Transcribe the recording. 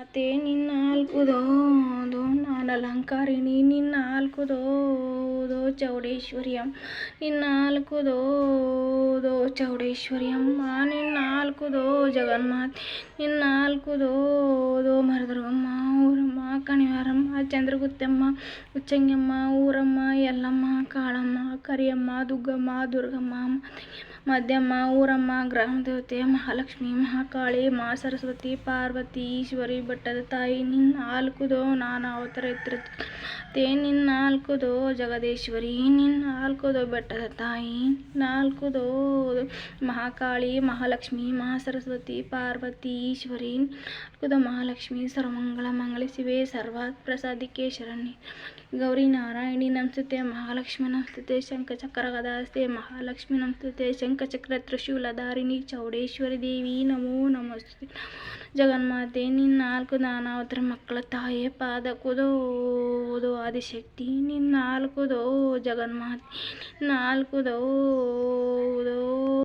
ಮಾತೆ ನಿನ್ನಾಲ್ಕುದೋದೋ ನಾನಲಂಕಾರಿಣಿ ನಿನ್ನಾಲ್ಕುದೋದೋ ಚೌಡೇಶ್ವರಿಯಮ್ಮ ನಿನ್ನಾಲ್ಕುದೋದೋ ಚೌಡೇಶ್ವರಿಯಮ್ಮ ನಿನ್ನಾಲ್ಕುದೋ ಜಗನ್ಮಾತೆ ನಿನ್ನಾಲ್ಕುದೋದೋ ಮರದುರ್ಗಮ್ಮ ಊರಮ್ಮ ಕಣಿವಾರಮ್ಮ ಚಂದ್ರಗುತ್ತಮ್ಮ ಉಚ್ಚಂಗಮ್ಮ ಊರಮ್ಮ ಯಲ್ಲಮ್ಮ ಕಾಳಮ್ಮ ಕರಿಯಮ್ಮ ದುಗ್ಗಮ್ಮ ದುರ್ಗಮ್ಮ ಮಧ್ಯಮ್ಮ ಊರಮ್ಮ ಗ್ರಾಮ ದೇವತೆ ಮಹಾಲಕ್ಷ್ಮಿ ಮಹಾಕಾಳಿ ಮಾ ಸರಸ್ವತಿ ಪಾರ್ವತಿ ಈಶ್ವರಿ ಬೆಟ್ಟದ ತಾಯಿ ನಿನ್ನಾಲ್ಕುದೋ ನಾನಾ ಅವತಾರ ಎತ್ತರ ನಿನ್ನಾಲ್ಕುದೋ ಜಗದೇಶ್ವರಿ ನಿನ್ನಾಲ್ಕುದೋ ಬೆಟ್ಟದ ತಾಯಿ ನಾಲ್ಕುದೋ ಮಹಾಕಾಳಿ ಮಹಾಲಕ್ಷ್ಮಿ ಮಹಾಸರಸ್ವತಿ ಪಾರ್ವತಿ ಈಶ್ವರಿ ನಾಲ್ಕುದೋ ಮಹಾಲಕ್ಷ್ಮಿ ಸರ್ವಮಂಗಳ ಮಂಗಳಿಸಿವೆ ಸರ್ವಾತ್ ಪ್ರಸಾದಿಕೆ ಶರಣ್ಯ ಗೌರಿ ನಾರಾಯಣಿ ನಮಸ್ತುತೆ ಮಹಾಲಕ್ಷ್ಮಿ ನಮಸ್ತುತೆ ಶಂಖಚಕ್ರ ಗದಾಸ್ತೆ ಮಹಾಲಕ್ಷ್ಮಿ ನಮಸ್ತುತೆ ಶಂಖಚಕ್ರ ತ್ರಿಶೂಲಧಾರಿಣಿ ಚೌಡೇಶ್ವರಿ ದೇವಿ ನಮೋ ನಮಸ್ತೆ ಜಗನ್ಮಾತೆ ನಿನ್ನಾಲ್ಕು ನಾನಾವತರ ಮಕ್ಕಳ ತಾಯೇ ಪಾದಕುದೋದೋ ಆದಿಶಕ್ತಿ ನಿನ್ನಾಲ್ಕುದೋ ಜಗನ್ಮಾತೆ ನಾಲ್ಕುದೋ